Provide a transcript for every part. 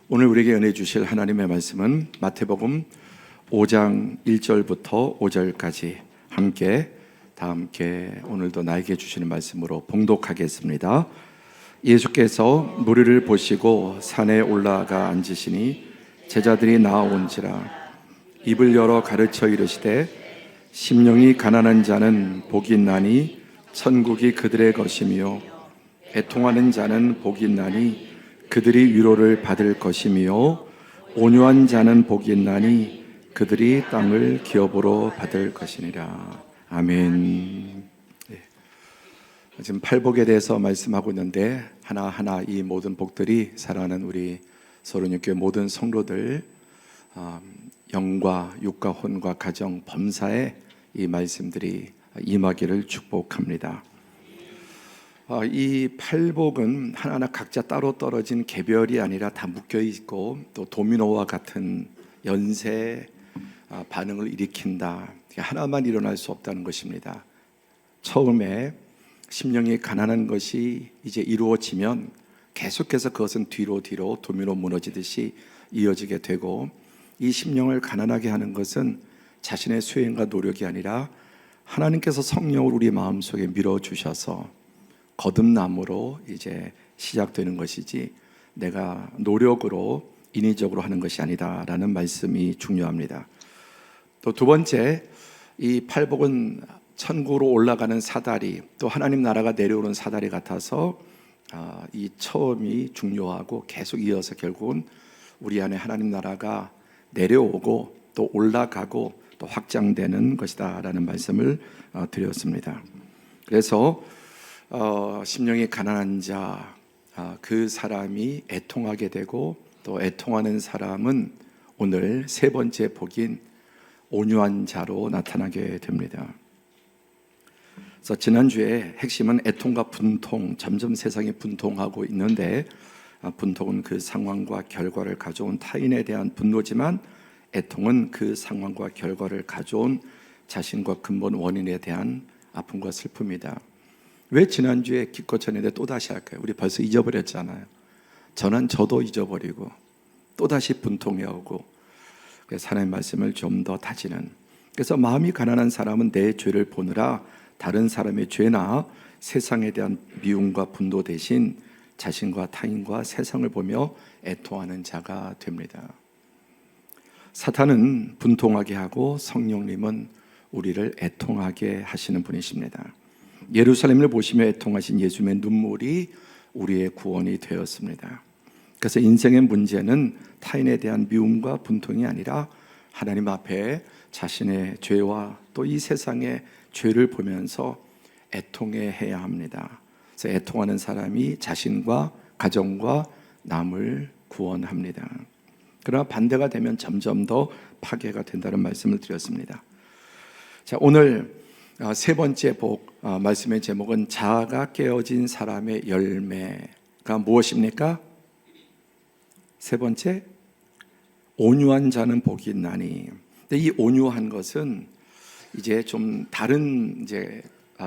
오늘 우리에게 은혜 주실 하나님의 말씀은 마태복음 5장 1절부터 5절까지 다 함께 오늘도 나에게 주시는 말씀으로 봉독하겠습니다. 예수께서 무리를 보시고 산에 올라가 앉으시니 제자들이 나아온지라. 입을 열어 가르쳐 이르시되 심령이 가난한 자는 복이 있나니 천국이 그들의 것이며 애통하는 자는 복이 있나니 그들이 위로를 받을 것이며 온유한 자는 복이 있나니 그들이 땅을 기업으로 받을 것이니라. 아멘. 네. 지금 팔복에 대해서 말씀하고 있는데 하나하나 이 모든 복들이 사랑하는 우리 서른육교회 모든 성도들 영과 육과 혼과 가정 범사에 이 말씀들이 임하기를 축복합니다. 이 팔복은 하나하나 각자 따로 떨어진 개별이 아니라 다 묶여 있고 또 도미노와 같은 연쇄 반응을 일으킨다. 하나만 일어날 수 없다는 것입니다. 처음에 심령이 가난한 것이 이제 이루어지면 계속해서 그것은 뒤로 도미노 무너지듯이 이어지게 되고, 이 심령을 가난하게 하는 것은 자신의 수행과 노력이 아니라 하나님께서 성령을 우리 마음속에 밀어주셔서 거듭남으로 이제 시작되는 것이지 내가 노력으로 인위적으로 하는 것이 아니다라는 말씀이 중요합니다. 또 두 번째, 이 팔복은 천국으로 올라가는 사다리, 또 하나님 나라가 내려오는 사다리 같아서 이 처음이 중요하고 계속 이어서 결국은 우리 안에 하나님 나라가 내려오고 또 올라가고 또 확장되는 것이다 라는 말씀을 드렸습니다. 그래서 심령이 가난한 자, 그 사람이 애통하게 되고 또 애통하는 사람은 오늘 세 번째 복인 온유한 자로 나타나게 됩니다. 그래서 지난주에 핵심은 애통과 분통, 점점 세상이 분통하고 있는데 분통은 그 상황과 결과를 가져온 타인에 대한 분노지만 애통은 그 상황과 결과를 가져온 자신과 근본 원인에 대한 아픔과 슬픔이다. 왜 지난주에 기껏 전했는데 또다시 할까요? 우리 벌써 잊어버렸잖아요. 저도 잊어버리고 또다시 분통해 오고, 그래서 하나님의 말씀을 좀 더 다지는, 그래서 마음이 가난한 사람은 내 죄를 보느라 다른 사람의 죄나 세상에 대한 미움과 분노 대신 자신과 타인과 세상을 보며 애통하는 자가 됩니다. 사탄은 분통하게 하고 성령님은 우리를 애통하게 하시는 분이십니다. 예루살렘을 보시며 애통하신 예수님의 눈물이 우리의 구원이 되었습니다. 그래서 인생의 문제는 타인에 대한 미움과 분통이 아니라 하나님 앞에 자신의 죄와 또 이 세상의 죄를 보면서 애통해야 합니다. 그래서 애통하는 사람이 자신과 가정과 남을 구원합니다. 그러나 반대가 되면 점점 더 파괴가 된다는 말씀을 드렸습니다. 자, 오늘 세 번째 복, 말씀의 제목은 자아가 깨어진 사람의 열매가 무엇입니까? 세 번째, 온유한 자는 복이 있나니. 근데 이 온유한 것은 이제 좀 다른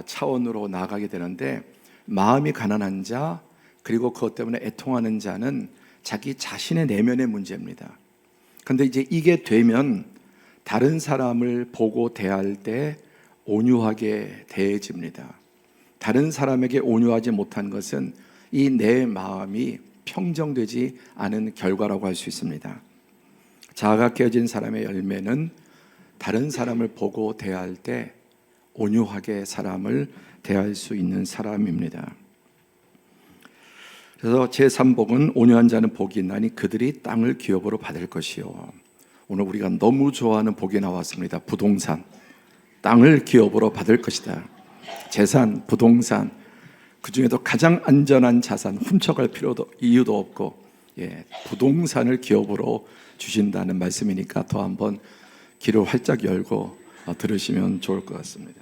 차원으로 나아가게 되는데, 마음이 가난한 자 그리고 그것 때문에 애통하는 자는 자기 자신의 내면의 문제입니다. 그런데 이제 이게 되면 다른 사람을 보고 대할 때 온유하게 대해집니다. 다른 사람에게 온유하지 못한 것은 이 내 마음이 평정되지 않은 결과라고 할 수 있습니다. 자아가 깨어진 사람의 열매는 다른 사람을 보고 대할 때 온유하게 사람을 대할 수 있는 사람입니다. 그래서 제3복은 온유한 자는 복이 있나니 그들이 땅을 기업으로 받을 것이요. 오늘 우리가 너무 좋아하는 복이 나왔습니다. 부동산, 땅을 기업으로 받을 것이다. 재산, 부동산, 그 중에도 가장 안전한 자산, 훔쳐갈 이유도 없고, 부동산을 기업으로 주신다는 말씀이니까 더 한번 귀를 활짝 열고 들으시면 좋을 것 같습니다.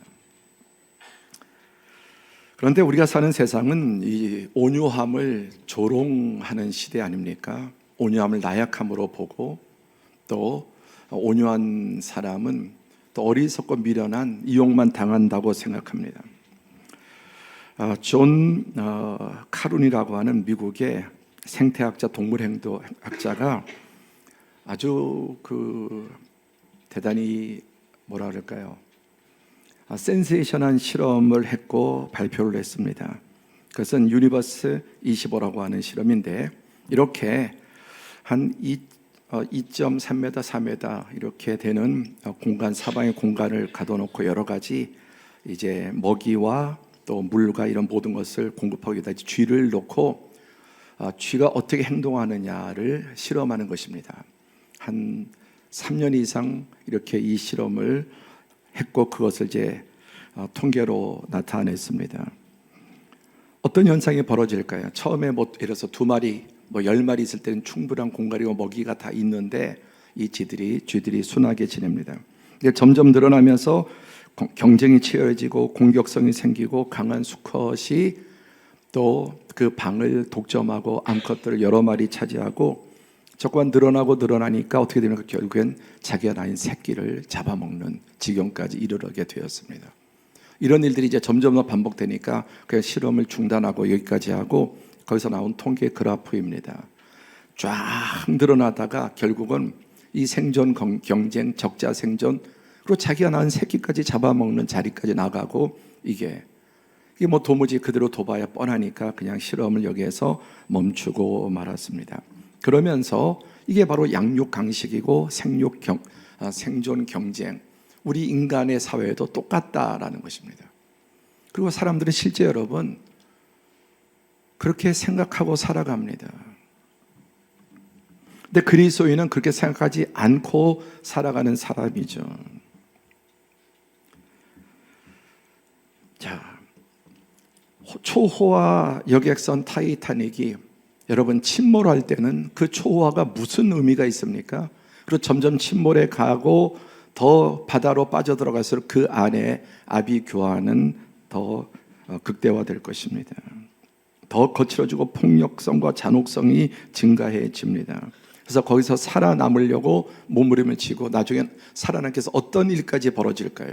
그런데 우리가 사는 세상은 이 온유함을 조롱하는 시대 아닙니까? 온유함을 나약함으로 보고, 또 온유한 사람은 또 어리석고 미련한 이용만 당한다고 생각합니다. 존 카룬이라고 하는 미국의 생태학자, 동물행동학자가 아주 대단히 뭐라 그럴까요? 센세이션한 실험을 했고 발표를 했습니다. 그것은 유니버스 25라고 하는 실험인데, 이렇게 한 2.3m, 4m 이렇게 되는 공간, 사방의 공간을 가둬놓고 여러 가지 이제 먹이와 또 물과 이런 모든 것을 공급하기 위해 쥐를 놓고 쥐가 어떻게 행동하느냐를 실험하는 것입니다. 한 3년 이상 이렇게 이 실험을 했고, 그것을 이제 통계로 나타냈습니다. 어떤 현상이 벌어질까요? 처음에 예를 들어서 2마리, 10마리 있을 때는 충분한 공간이고 먹이가 다 있는데 이 쥐들이 순하게 지냅니다. 점점 늘어나면서 경쟁이 치열해지고 공격성이 생기고 강한 수컷이 또 그 방을 독점하고 암컷들을 여러 마리 차지하고, 조금 늘어나니까 어떻게 되는가, 결국엔 자기가 낳은 새끼를 잡아먹는 지경까지 이르게 되었습니다. 이런 일들이 이제 점점 더 반복되니까 그냥 실험을 중단하고 여기까지 하고, 거기서 나온 통계 그래프입니다. 쫙 늘어나다가 결국은 이 생존 경쟁, 적자 생존, 그리고 자기가 낳은 새끼까지 잡아먹는 자리까지 나가고, 이게 도무지 그대로 둬봐야 뻔하니까 그냥 실험을 여기에서 멈추고 말았습니다. 그러면서 이게 바로 양육 강식이고 생존 경쟁, 우리 인간의 사회에도 똑같다라는 것입니다. 그리고 사람들은 실제 여러분 그렇게 생각하고 살아갑니다. 근데 그리스도인은 그렇게 생각하지 않고 살아가는 사람이죠. 자, 초호화 여객선 타이타닉이 여러분 침몰할 때는 그 초호화가 무슨 의미가 있습니까? 그리고 점점 침몰해 가고 더 바다로 빠져들어갈수록 그 안에 아비 교환은 더 극대화될 것입니다. 더 거칠어지고 폭력성과 잔혹성이 증가해집니다. 그래서 거기서 살아남으려고 몸부림을 치고 나중엔 살아남기 위해서 어떤 일까지 벌어질까요?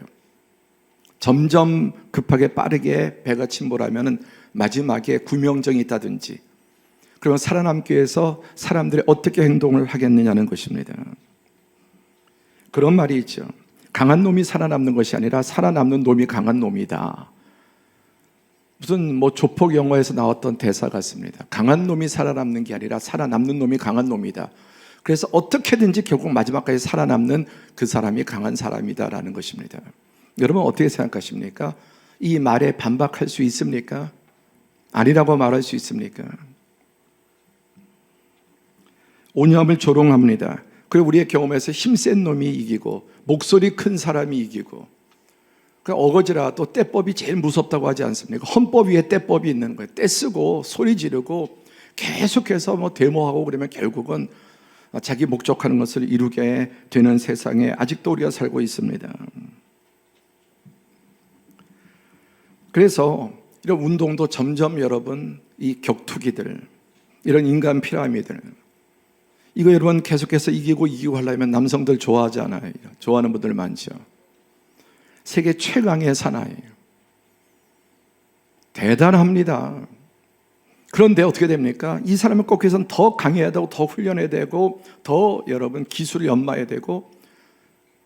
점점 급하게 빠르게 배가 침몰하면 마지막에 구명정이 있다든지, 그러면 살아남기 위해서 사람들이 어떻게 행동을 하겠느냐는 것입니다. 그런 말이 있죠. 강한 놈이 살아남는 것이 아니라 살아남는 놈이 강한 놈이다. 무슨 조폭 영화에서 나왔던 대사 같습니다. 강한 놈이 살아남는 게 아니라 살아남는 놈이 강한 놈이다. 그래서 어떻게든지 결국 마지막까지 살아남는 그 사람이 강한 사람이다라는 것입니다. 여러분 어떻게 생각하십니까? 이 말에 반박할 수 있습니까? 아니라고 말할 수 있습니까? 온유함을 조롱합니다. 그리고 우리의 경험에서 힘센 놈이 이기고 목소리 큰 사람이 이기고, 어거지라도 떼법이 제일 무섭다고 하지 않습니까? 헌법 위에 떼법이 있는 거예요. 떼쓰고 소리 지르고 계속해서 데모하고 그러면 결국은 자기 목적하는 것을 이루게 되는 세상에 아직도 우리가 살고 있습니다. 그래서 이런 운동도 점점 여러분 이 격투기들, 이런 인간 피라미드, 이거 여러분 계속해서 이기고 하려면 남성들 좋아하지 않아요? 좋아하는 분들 많죠. 세계 최강의 사나이예요. 대단합니다. 그런데 어떻게 됩니까? 이 사람을 꺾기 위해서는 더 강해야 되고 더 훈련해야 되고 더 여러분 기술을 연마해야 되고,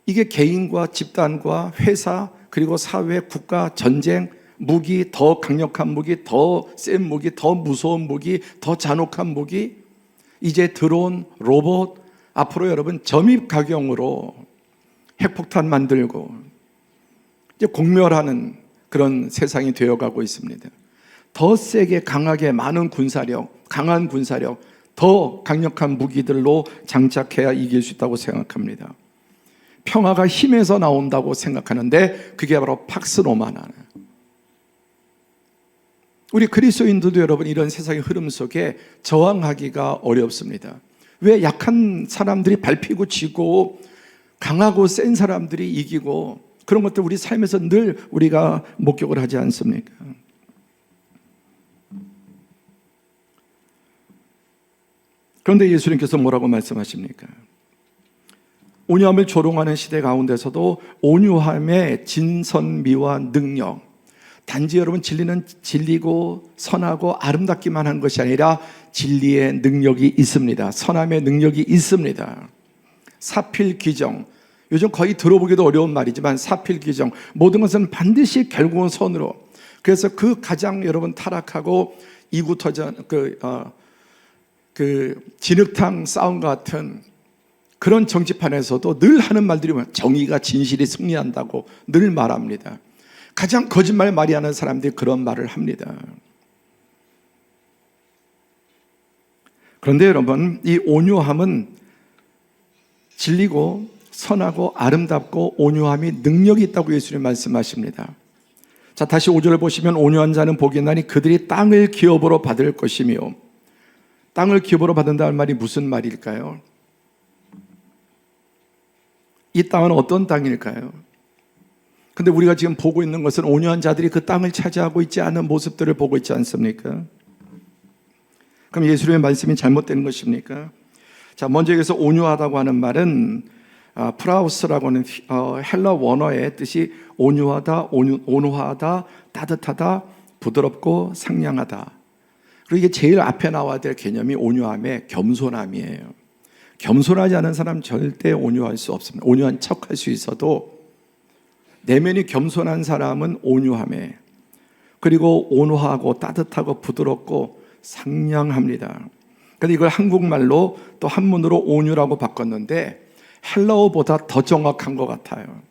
이게 개인과 집단과 회사 그리고 사회, 국가, 전쟁, 무기, 더 강력한 무기, 더 센 무기, 더 무서운 무기, 더 잔혹한 무기, 이제 드론, 로봇, 앞으로 여러분 점입 가경으로 핵폭탄 만들고 이제 공멸하는 그런 세상이 되어가고 있습니다. 더 세게 강하게 많은 군사력, 강한 군사력, 더 강력한 무기들로 장착해야 이길 수 있다고 생각합니다. 평화가 힘에서 나온다고 생각하는데 그게 바로 팍스로마나는. 우리 그리스도인들도 여러분 이런 세상의 흐름 속에 저항하기가 어렵습니다. 왜 약한 사람들이 밟히고 지고 강하고 센 사람들이 이기고, 그런 것들 우리 삶에서 늘 우리가 목격을 하지 않습니까? 그런데 예수님께서 뭐라고 말씀하십니까? 온유함을 조롱하는 시대 가운데서도 온유함의 진선미와 능력, 단지 여러분 진리는 진리고 선하고 아름답기만 한 것이 아니라 진리의 능력이 있습니다. 선함의 능력이 있습니다. 사필귀정, 요즘 거의 들어보기도 어려운 말이지만 사필귀정, 모든 것은 반드시 결국은 선으로. 그래서 그 가장 여러분 타락하고 이구터전 그 진흙탕 싸움 같은 그런 정치판에서도 늘 하는 말들이 정의가 진실이 승리한다고 늘 말합니다. 가장 거짓말 많이 하는 사람들이 그런 말을 합니다. 그런데 여러분, 이 온유함은 진리고 선하고 아름답고 온유함이 능력이 있다고 예수님 말씀하십니다. 자, 다시 5절을 보시면 온유한 자는 복이 나니 그들이 땅을 기업으로 받을 것이며, 땅을 기업으로 받는다는 말이 무슨 말일까요? 이 땅은 어떤 땅일까요? 근데 우리가 지금 보고 있는 것은 온유한 자들이 그 땅을 차지하고 있지 않은 모습들을 보고 있지 않습니까? 그럼 예수님의 말씀이 잘못된 것입니까? 자, 먼저 여기서 온유하다고 하는 말은 프라우스라고 하는 헬라 원어의 뜻이 온유하다, 온화하다, 따뜻하다, 부드럽고 상냥하다. 그리고 이게 제일 앞에 나와야 될 개념이 온유함의 겸손함이에요. 겸손하지 않은 사람 절대 온유할 수 없습니다. 온유한 척할 수 있어도 내면이 겸손한 사람은 온유함에, 그리고 온화하고 따뜻하고 부드럽고 상냥합니다. 그런데 이걸 한국말로 또 한문으로 온유라고 바꿨는데 헬라어보다 더 정확한 것 같아요.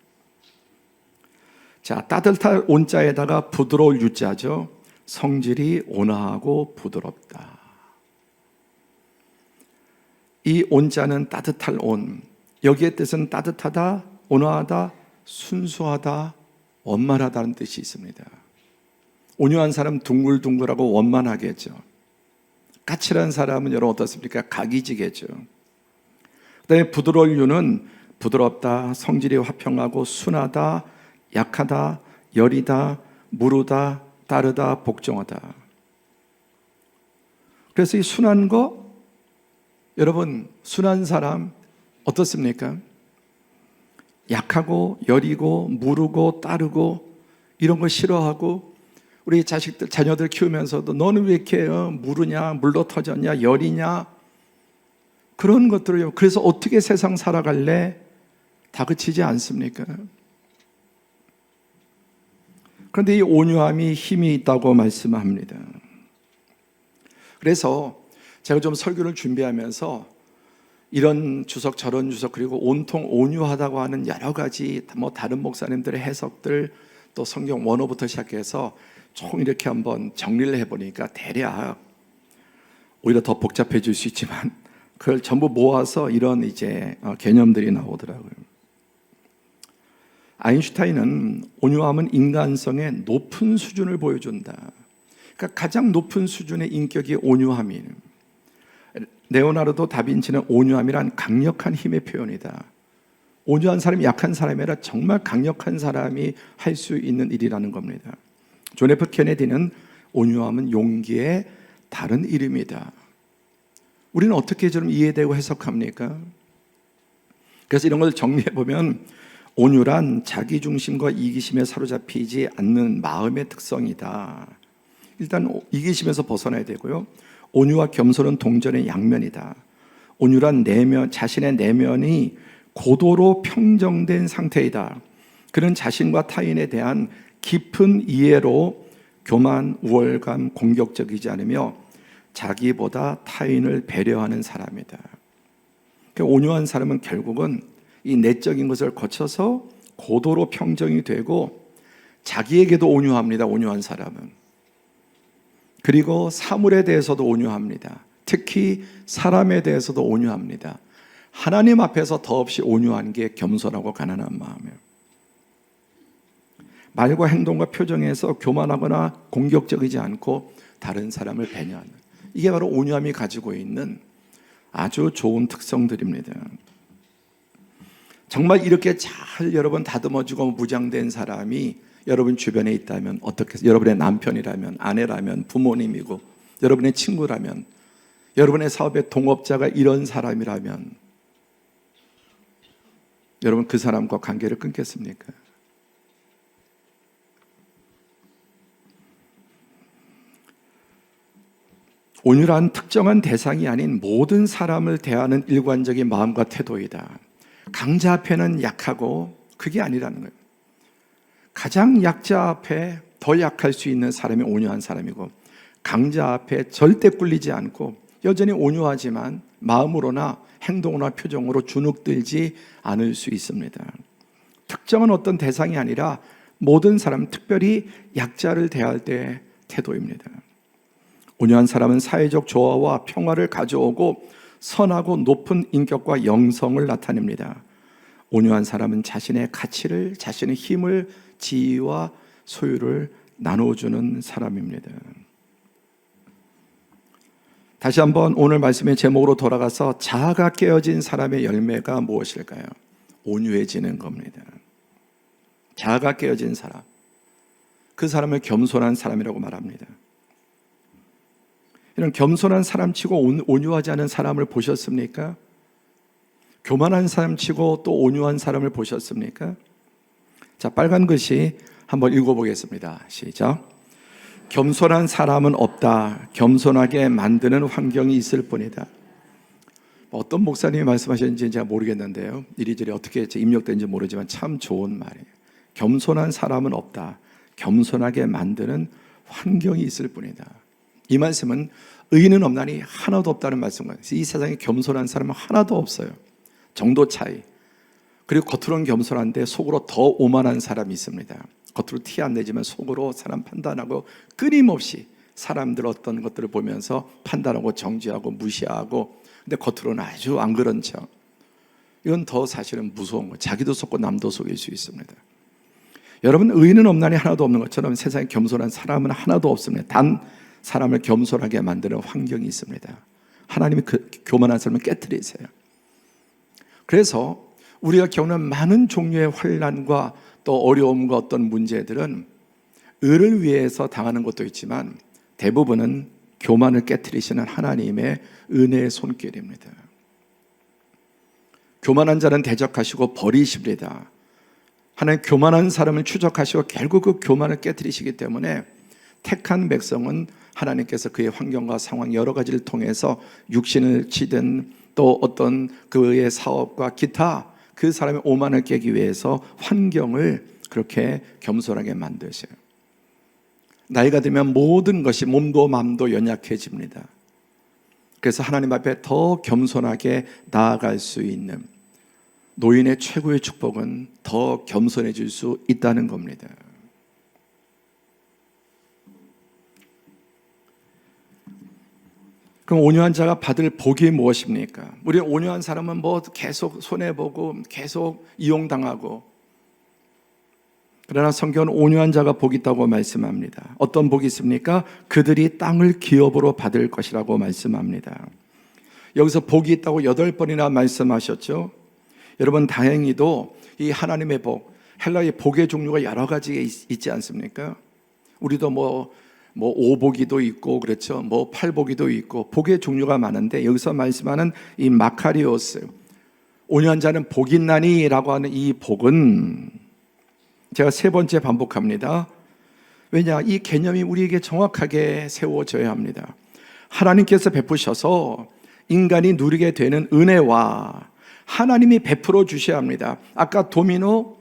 자, 따뜻한 온자에다가 부드러울 유자죠. 성질이 온화하고 부드럽다. 이 온자는 따뜻할 온, 여기의 뜻은 따뜻하다, 온화하다, 순수하다, 원만하다는 뜻이 있습니다. 온유한 사람은 둥글둥글하고 원만하겠죠. 까칠한 사람은 여러분 어떻습니까? 각이지겠죠. 그다음에 부드러울 유는 부드럽다, 성질이 화평하고 순하다, 약하다, 여리다, 무르다, 따르다, 복종하다. 그래서 이 순한 거, 여러분 순한 사람 어떻습니까? 약하고 여리고 무르고 따르고 이런 거 싫어하고, 우리 자식들 자녀들 키우면서도 너는 왜 이렇게 무르냐, 물러 터졌냐, 여리냐, 그런 것들을, 그래서 어떻게 세상 살아갈래? 다그치지 않습니까? 그런데 이 온유함이 힘이 있다고 말씀합니다. 그래서 제가 좀 설교를 준비하면서 이런 주석 저런 주석, 그리고 온통 온유하다고 하는 여러 가지 다른 목사님들의 해석들, 또 성경 원어부터 시작해서 총 이렇게 한번 정리를 해보니까 대략 오히려 더 복잡해질 수 있지만 그걸 전부 모아서 이런 이제 개념들이 나오더라고요. 아인슈타인은 온유함은 인간성의 높은 수준을 보여준다. 그러니까 가장 높은 수준의 인격이 온유함이에요. 레오나르도 다빈치는 온유함이란 강력한 힘의 표현이다. 온유한 사람이 약한 사람이 아니라 정말 강력한 사람이 할 수 있는 일이라는 겁니다. 존 F 케네디는 온유함은 용기의 다른 이름이다. 우리는 어떻게 좀 이해되고 해석합니까? 그래서 이런 걸 정리해보면 온유란 자기중심과 이기심에 사로잡히지 않는 마음의 특성이다. 일단 이기심에서 벗어나야 되고요. 온유와 겸손은 동전의 양면이다. 온유란 내면, 자신의 내면이 고도로 평정된 상태이다. 그는 자신과 타인에 대한 깊은 이해로 교만, 우월감, 공격적이지 않으며 자기보다 타인을 배려하는 사람이다. 그러니까 온유한 사람은 결국은 이 내적인 것을 거쳐서 고도로 평정이 되고 자기에게도 온유합니다. 온유한 사람은. 그리고 사물에 대해서도 온유합니다. 특히 사람에 대해서도 온유합니다. 하나님 앞에서 더없이 온유한 게 겸손하고 가난한 마음이에요. 말과 행동과 표정에서 교만하거나 공격적이지 않고 다른 사람을 배려하는, 이게 바로 온유함이 가지고 있는 아주 좋은 특성들입니다. 정말 이렇게 잘 여러분 다듬어주고 무장된 사람이 여러분 주변에 있다면 어떻게, 여러분의 남편이라면, 아내라면, 부모님이고 여러분의 친구라면, 여러분의 사업의 동업자가 이런 사람이라면 여러분 그 사람과 관계를 끊겠습니까? 온유란 특정한 대상이 아닌 모든 사람을 대하는 일관적인 마음과 태도이다. 강자 앞에는 약하고 그게 아니라는 거예요. 가장 약자 앞에 더 약할 수 있는 사람이 온유한 사람이고, 강자 앞에 절대 꿀리지 않고 여전히 온유하지만 마음으로나 행동으로나 표정으로 주눅들지 않을 수 있습니다. 특정한 어떤 대상이 아니라 모든 사람, 특별히 약자를 대할 때의 태도입니다. 온유한 사람은 사회적 조화와 평화를 가져오고 선하고 높은 인격과 영성을 나타냅니다. 온유한 사람은 자신의 가치를, 자신의 힘을, 지위와 소유를 나눠주는 사람입니다. 다시 한번 오늘 말씀의 제목으로 돌아가서 자아가 깨어진 사람의 열매가 무엇일까요? 온유해지는 겁니다. 자아가 깨어진 사람, 그 사람을 겸손한 사람이라고 말합니다. 이런 겸손한 사람치고 온유하지 않은 사람을 보셨습니까? 교만한 사람치고 또 온유한 사람을 보셨습니까? 자, 빨간 글씨 한번 읽어보겠습니다. 시작. 겸손한 사람은 없다. 겸손하게 만드는 환경이 있을 뿐이다. 어떤 목사님이 말씀하셨는지 제가 모르겠는데요, 이리저리 어떻게 입력된지 모르지만 참 좋은 말이에요. 겸손한 사람은 없다. 겸손하게 만드는 환경이 있을 뿐이다. 이 말씀은 의인은 없나니 하나도 없다는 말씀이에요. 이 세상에 겸손한 사람은 하나도 없어요. 정도 차이. 그리고 겉으로는 겸손한데 속으로 더 오만한 사람이 있습니다. 겉으로 티 안 내지만 속으로 사람 판단하고 끊임없이 사람들 어떤 것들을 보면서 판단하고 정죄하고 무시하고, 근데 겉으로는 아주 안 그런 척. 이건 더 사실은 무서운 거예요. 자기도 속고 남도 속일 수 있습니다. 여러분, 의인은 없나니 하나도 없는 것처럼 세상에 겸손한 사람은 하나도 없습니다. 단 사람을 겸손하게 만드는 환경이 있습니다. 하나님이 그 교만한 사람을 깨트리세요. 그래서 우리가 겪는 많은 종류의 환난과 또 어려움과 어떤 문제들은 의를 위해서 당하는 것도 있지만 대부분은 교만을 깨트리시는 하나님의 은혜의 손길입니다. 교만한 자는 대적하시고 버리십니다. 하나님 교만한 사람을 추적하시고 결국 그 교만을 깨트리시기 때문에 택한 백성은 하나님께서 그의 환경과 상황 여러 가지를 통해서 육신을 치든 또 어떤 그의 사업과 기타 그 사람의 오만을 깨기 위해서 환경을 그렇게 겸손하게 만드세요. 나이가 들면 모든 것이 몸도 마음도 연약해집니다. 그래서 하나님 앞에 더 겸손하게 나아갈 수 있는 노인의 최고의 축복은 더 겸손해질 수 있다는 겁니다. 그럼 온유한 자가 받을 복이 무엇입니까? 우리 온유한 사람은 뭐 계속 손해보고 계속 이용당하고, 그러나 성경은 온유한 자가 복이 있다고 말씀합니다. 어떤 복이 있습니까? 그들이 땅을 기업으로 받을 것이라고 말씀합니다. 여기서 복이 있다고 8번이나 말씀하셨죠. 여러분, 다행히도 이 하나님의 복, 헬라의 복의 종류가 여러 가지 있지 않습니까? 우리도 뭐 오복이도 있고 그렇죠. 뭐 팔복이도 있고 복의 종류가 많은데 여기서 말씀하는 이 마카리오스, 온유한 자는 복이 있나니라고 하는 이 복은 제가 3번째 반복합니다. 왜냐? 이 개념이 우리에게 정확하게 세워져야 합니다. 하나님께서 베푸셔서 인간이 누리게 되는 은혜와 하나님이 베풀어 주셔야 합니다. 아까 도미노,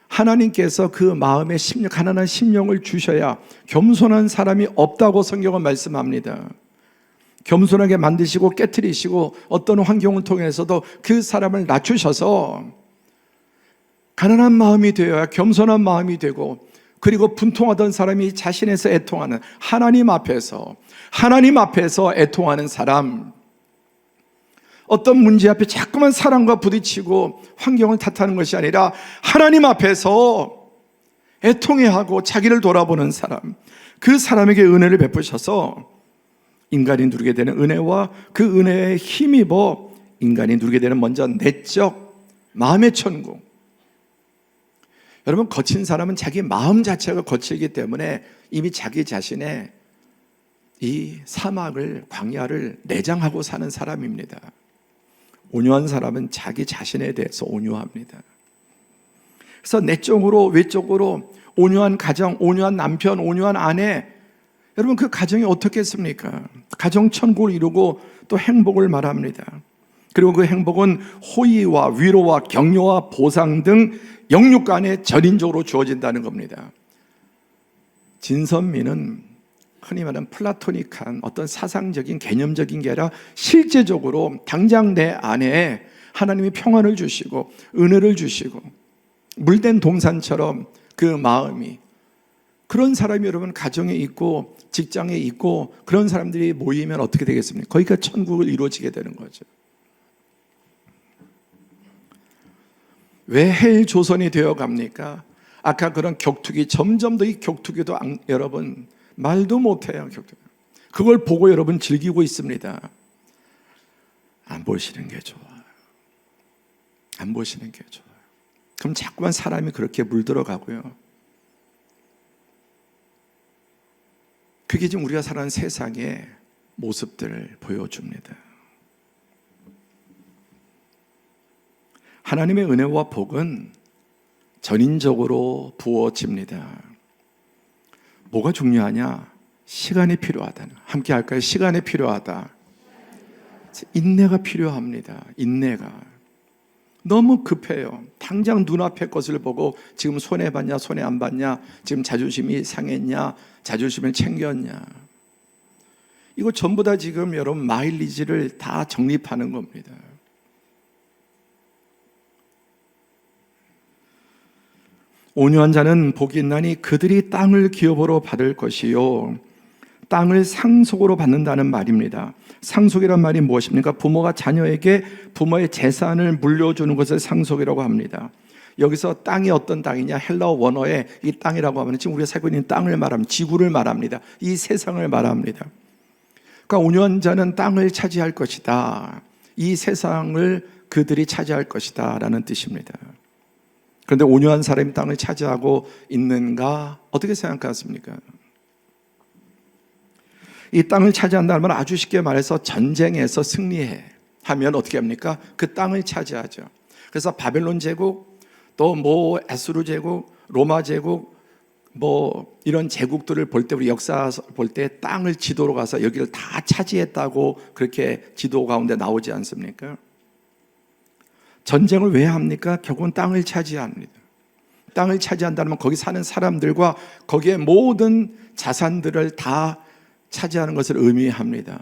하나님께서 그 마음에 가난한 심령을 주셔야 겸손한 사람이 없다고 성경은 말씀합니다. 겸손하게 만드시고 깨트리시고 어떤 환경을 통해서도 그 사람을 낮추셔서 가난한 마음이 되어야 겸손한 마음이 되고, 그리고 분통하던 사람이 자신에서 애통하는 하나님 앞에서 애통하는 사람, 어떤 문제 앞에 자꾸만 사람과 부딪히고 환경을 탓하는 것이 아니라 하나님 앞에서 애통해하고 자기를 돌아보는 사람, 그 사람에게 은혜를 베푸셔서 인간이 누리게 되는 은혜와 그 은혜에 힘입어 인간이 누리게 되는 먼저 내적 마음의 천국. 여러분, 거친 사람은 자기 마음 자체가 거칠기 때문에 이미 자기 자신의 이 사막을, 광야를 내장하고 사는 사람입니다. 온유한 사람은 자기 자신에 대해서 온유합니다. 그래서 내적으로 외적으로 온유한 가정, 온유한 남편, 온유한 아내, 여러분, 그 가정이 어떻겠습니까? 가정 천국을 이루고 또 행복을 말합니다. 그리고 그 행복은 호의와 위로와 격려와 보상 등 영육 간에 전인적으로 주어진다는 겁니다. 진선미는 흔히 말하는 플라토닉한 어떤 사상적인 개념적인 게 아니라 실제적으로 당장 내 안에 하나님이 평안을 주시고 은혜를 주시고 물된 동산처럼 그 마음이, 그런 사람이 여러분 가정에 있고 직장에 있고 그런 사람들이 모이면 어떻게 되겠습니까? 거기가 천국을 이루어지게 되는 거죠. 왜 헬조선이 되어 갑니까? 아까 그런 격투기, 점점 더 이 격투기도 여러분 말도 못해요. 격투기. 그걸 보고 여러분 즐기고 있습니다. 안 보시는 게 좋아요. 안 보시는 게 좋아요. 그럼 자꾸만 사람이 그렇게 물들어가고요. 그게 지금 우리가 살아가는 세상의 모습들을 보여줍니다. 하나님의 은혜와 복은 전인적으로 부어집니다. 뭐가 중요하냐? 시간이 필요하다는. 함께 할까요? 시간이 필요하다. 인내가 필요합니다. 인내가. 너무 급해요. 당장 눈앞의 것을 보고 지금 손해봤냐 손해 안 봤냐, 지금 자존심이 상했냐, 자존심을 챙겼냐, 이거 전부 다 지금 여러분 마일리지를 다 적립하는 겁니다. 온유한 자는 복이 있나니 그들이 땅을 기업으로 받을 것이요, 땅을 상속으로 받는다는 말입니다. 상속이란 말이 무엇입니까? 부모가 자녀에게 부모의 재산을 물려주는 것을 상속이라고 합니다. 여기서 땅이 어떤 땅이냐? 헬라어 원어에 이 땅이라고 하면 지금 우리가 살고 있는 땅을 말합니다. 지구를 말합니다. 이 세상을 말합니다. 그러니까 온유한 자는 땅을 차지할 것이다. 이 세상을 그들이 차지할 것이다 라는 뜻입니다. 그런데 온유한 사람이 땅을 차지하고 있는가? 어떻게 생각하십니까? 이 땅을 차지한다는 말, 아주 쉽게 말해서 전쟁에서 승리해 하면 어떻게 합니까? 그 땅을 차지하죠. 그래서 바벨론 제국, 또 뭐 에스루 제국, 로마 제국, 뭐 이런 제국들을 볼 때, 우리 역사 볼 때 땅을 지도로 가서 여기를 다 차지했다고 그렇게 지도 가운데 나오지 않습니까? 전쟁을 왜 합니까? 결국은 땅을 차지합니다. 땅을 차지한다면 거기 사는 사람들과 거기에 모든 자산들을 다 차지하는 것을 의미합니다.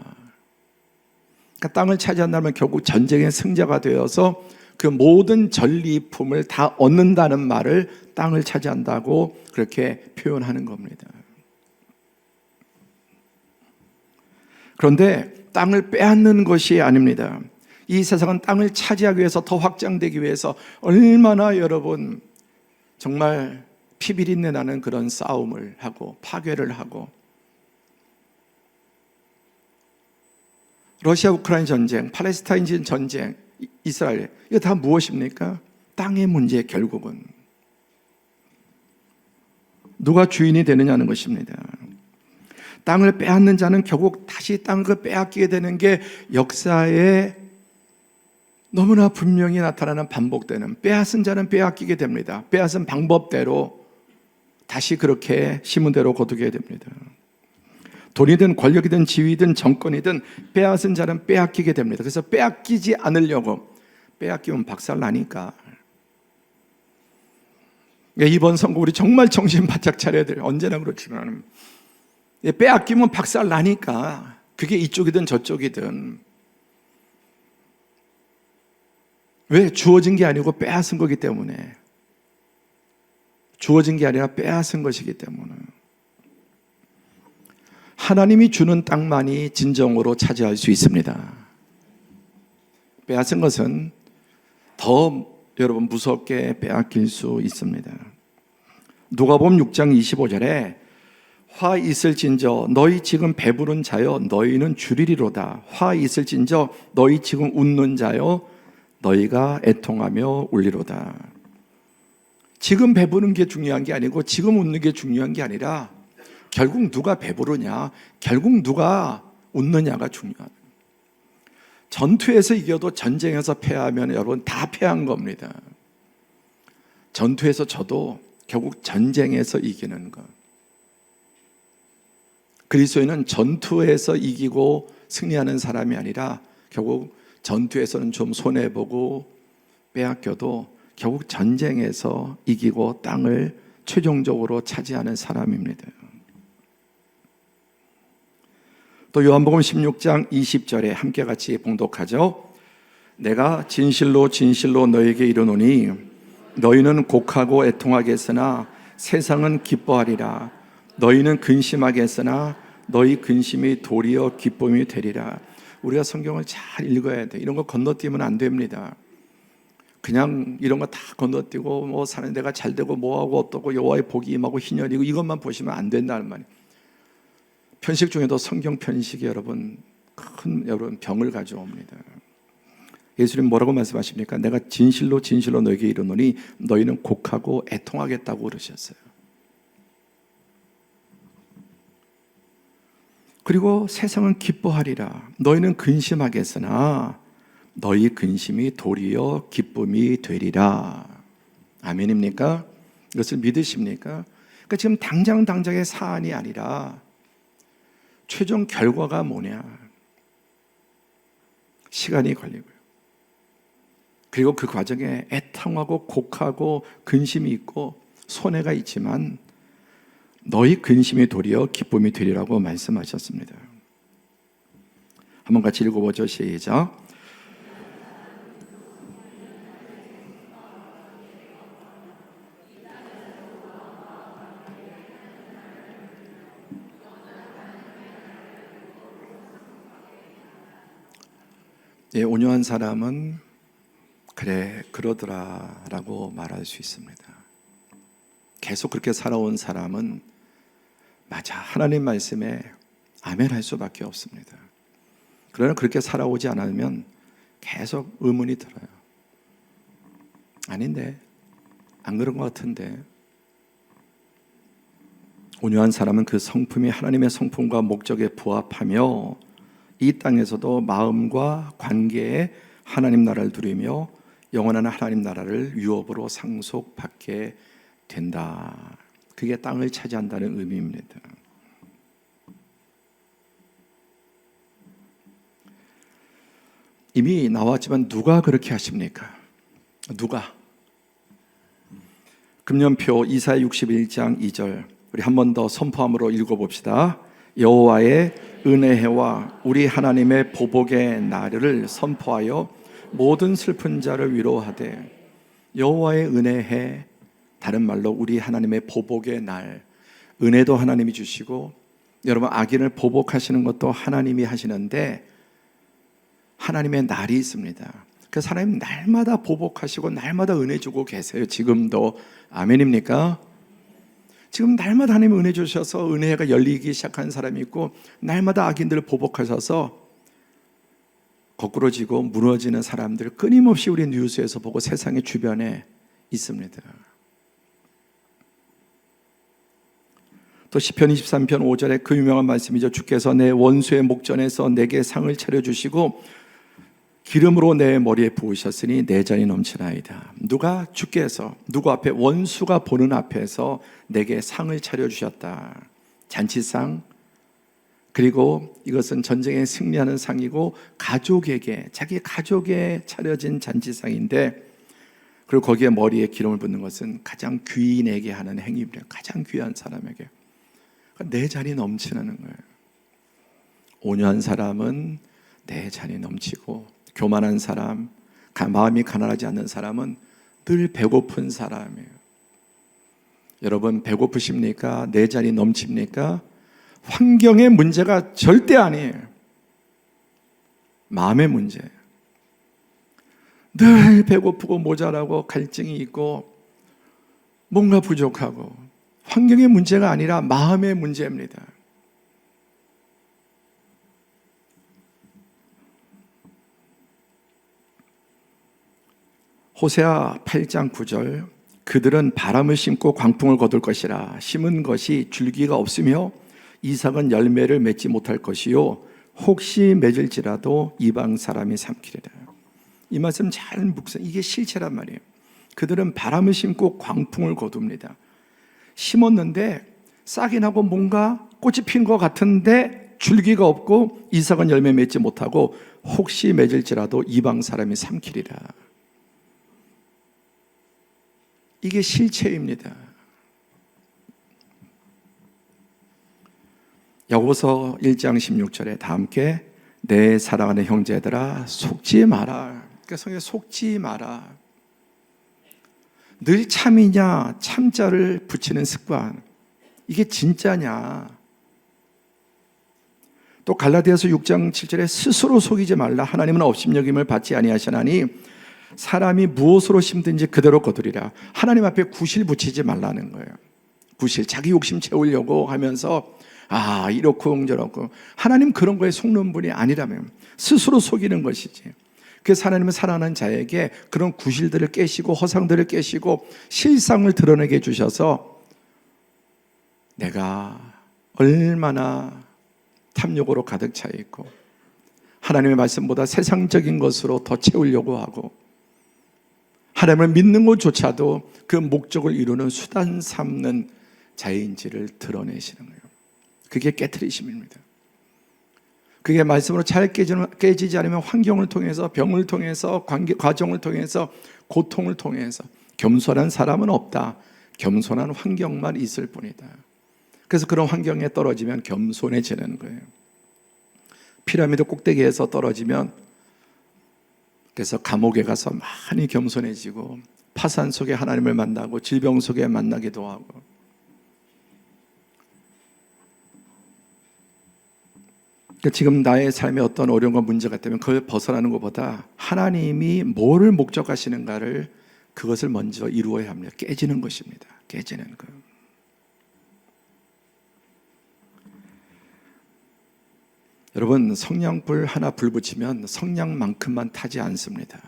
그러니까 땅을 차지한다면 결국 전쟁의 승자가 되어서 그 모든 전리품을 다 얻는다는 말을 땅을 차지한다고 그렇게 표현하는 겁니다. 그런데 땅을 빼앗는 것이 아닙니다. 이 세상은 땅을 차지하기 위해서, 더 확장되기 위해서 얼마나 여러분 정말 피비린내 나는 그런 싸움을 하고 파괴를 하고, 러시아 우크라이나 전쟁, 팔레스타인 전쟁, 이스라엘, 이거 다 무엇입니까? 땅의 문제. 결국은 누가 주인이 되느냐는 것입니다. 땅을 빼앗는 자는 결국 다시 땅을 빼앗기게 되는 게 역사에 너무나 분명히 나타나는, 반복되는, 빼앗은 자는 빼앗기게 됩니다. 빼앗은 방법대로 다시 그렇게 심은대로 거두게 됩니다. 돈이든 권력이든 지위든 정권이든 빼앗은 자는 빼앗기게 됩니다. 그래서 빼앗기지 않으려고, 빼앗기면 박살나니까. 이번 선거 우리 정말 정신 바짝 차려야 돼요. 언제나 그렇지만 빼앗기면 박살나니까, 그게 이쪽이든 저쪽이든. 왜? 주어진 게 아니고 빼앗은 거기 때문에. 주어진 게 아니라 빼앗은 것이기 때문에. 하나님이 주는 땅만이 진정으로 차지할 수 있습니다. 빼앗은 것은 더 여러분 무섭게 빼앗길 수 있습니다. 누가복음 6장 25절에 화 있을진저 너희 지금 배부른 자여 너희는 줄이리로다. 화 있을진저 너희 지금 웃는 자여 너희가 애통하며 울리로다. 지금 배부른 게 중요한 게 아니고, 지금 웃는 게 중요한 게 아니라, 결국 누가 배부르냐, 결국 누가 웃느냐가 중요하다. 전투에서 이겨도 전쟁에서 패하면 여러분 다 패한 겁니다. 전투에서 져도 결국 전쟁에서 이기는 것. 그리스도인은 전투에서 이기고 승리하는 사람이 아니라 결국 전투에서는 좀 손해보고 빼앗겨도 결국 전쟁에서 이기고 땅을 최종적으로 차지하는 사람입니다. 또 요한복음 16장 20절에 함께 같이 봉독하죠. 내가 진실로 진실로 너에게 이르노니 너희는 곡하고 애통하겠으나 세상은 기뻐하리라. 너희는 근심하겠으나 너희 근심이 도리어 기쁨이 되리라. 우리가 성경을 잘 읽어야 돼. 이런 거 건너뛰면 안 됩니다. 그냥 이런 거 다 건너뛰고 뭐 사는 데가 잘 되고 뭐하고 어떠고 여호와의 복이 임하고 희년이고 이것만 보시면 안 된다는 말이에요. 편식 중에도 성경 편식이 여러분 병을 가져옵니다. 예수님 뭐라고 말씀하십니까? 내가 진실로 진실로 너에게 이르노니 너희는 곡하고 애통하겠다고 그러셨어요. 그리고 세상은 기뻐하리라. 너희는 근심하겠으나 너희 근심이 도리어 기쁨이 되리라. 아멘입니까? 이것을 믿으십니까? 그러니까 지금 당장의 사안이 아니라 최종 결과가 뭐냐? 시간이 걸리고요. 그리고 그 과정에 애통하고 곡하고 근심이 있고 손해가 있지만 너희 근심이 도리어 기쁨이 되리라고 말씀하셨습니다. 한번 같이 읽어보죠. 시작. 예, 온유한 사람은 그래 그러더라 라고 말할 수 있습니다. 계속 그렇게 살아온 사람은 맞아 하나님 말씀에 아멘 할 수밖에 없습니다. 그러나 그렇게 살아오지 않으면 계속 의문이 들어요. 아닌데 안 그런 것 같은데. 온유한 사람은 그 성품이 하나님의 성품과 목적에 부합하며 이 땅에서도 마음과 관계에 하나님 나라를 누리며 영원한 하나님 나라를 유업으로 상속받게 된다. 그게 땅을 차지한다는 의미입니다. 이미 나왔지만 누가 그렇게 하십니까? 누가? 금년표 이사야 61장 2절 우리 한 번 더 선포함으로 읽어봅시다. 여호와의 은혜해와 우리 하나님의 보복의 날을 선포하여 모든 슬픈 자를 위로하되. 여호와의 은혜해, 다른 말로 우리 하나님의 보복의 날. 은혜도 하나님이 주시고 여러분 악인을 보복하시는 것도 하나님이 하시는데 하나님의 날이 있습니다. 그 하나님 날마다 보복하시고 날마다 은혜 주고 계세요. 지금도. 아멘입니까? 지금 날마다 하나님 은혜 주셔서 은혜가 열리기 시작한 사람이 있고 날마다 악인들을 보복하셔서 거꾸로지고 무너지는 사람들을 끊임없이 우리 뉴스에서 보고 세상의 주변에 있습니다. 또 시편 23편 5절에 그 유명한 말씀이죠. 주께서 내 원수의 목전에서 내게 상을 차려주시고 기름으로 내 머리에 부으셨으니 내 잔이 넘치나이다. 누가? 주께서 누구 앞에? 원수가 보는 앞에서 내게 상을 차려주셨다. 잔치상. 그리고 이것은 전쟁에 승리하는 상이고 가족에게, 자기 가족에 차려진 잔치상인데, 그리고 거기에 머리에 기름을 붓는 것은 가장 귀인에게 하는 행위입니다. 가장 귀한 사람에게. 그러니까 내 잔이 넘치는 거예요. 온유한 사람은 내 잔이 넘치고, 교만한 사람, 마음이 가난하지 않는 사람은 늘 배고픈 사람이에요. 여러분 배고프십니까? 내 잔이 넘칩니까? 환경의 문제가 절대 아니에요. 마음의 문제예요. 늘 배고프고 모자라고 갈증이 있고 뭔가 부족하고 환경의 문제가 아니라 마음의 문제입니다. 호세아 8장 9절 그들은 바람을 심고 광풍을 거둘 것이라. 심은 것이 줄기가 없으며 이삭은 열매를 맺지 못할 것이요 혹시 맺을지라도 이방 사람이 삼키리라. 이 말씀 잘 묵상. 이게 실체란 말이에요. 그들은 바람을 심고 광풍을 거둡니다. 심었는데 싹이 나고 뭔가 꽃이 핀 것 같은데 줄기가 없고 이삭은 열매 맺지 못하고 혹시 맺을지라도 이방 사람이 삼키리라. 이게 실체입니다. 야고보서 1장 16절에 다 함께 내 사랑하는 형제들아 속지 마라. 그러니까 성경에 속지 마라. 늘 참이냐 참자를 붙이는 습관, 이게 진짜냐? 또 갈라디아서 6장 7절에 스스로 속이지 말라. 하나님은 업신여김을 받지 아니하시나니 사람이 무엇으로 심든지 그대로 거두리라. 하나님 앞에 구실 붙이지 말라는 거예요. 구실, 자기 욕심 채우려고 하면서 이렇고 저렇고. 하나님 그런 거에 속는 분이 아니라면 스스로 속이는 것이지. 그래서 하나님은 사랑하는 자에게 그런 구실들을 깨시고 허상들을 깨시고 실상을 드러내게 해주셔서 내가 얼마나 탐욕으로 가득 차 있고 하나님의 말씀보다 세상적인 것으로 더 채우려고 하고 하나님을 믿는 것조차도 그 목적을 이루는 수단 삼는 자인지를 드러내시는 거예요. 그게 깨트리심입니다. 그게 말씀으로 잘 깨지지 않으면 환경을 통해서, 병을 통해서, 과정을 통해서, 고통을 통해서 겸손한 사람은 없다. 겸손한 환경만 있을 뿐이다. 그래서 그런 환경에 떨어지면 겸손해지는 거예요. 피라미드 꼭대기에서 떨어지면 그래서 감옥에 가서 많이 겸손해지고 파산 속에 하나님을 만나고 질병 속에 만나기도 하고. 지금 나의 삶에 어떤 어려움과 문제가 있다면 그걸 벗어나는 것보다 하나님이 뭐를 목적하시는가를 그것을 먼저 이루어야 합니다. 깨지는 것입니다. 깨지는 것. 여러분, 성냥불 하나 불 붙이면 성냥만큼만 타지 않습니다.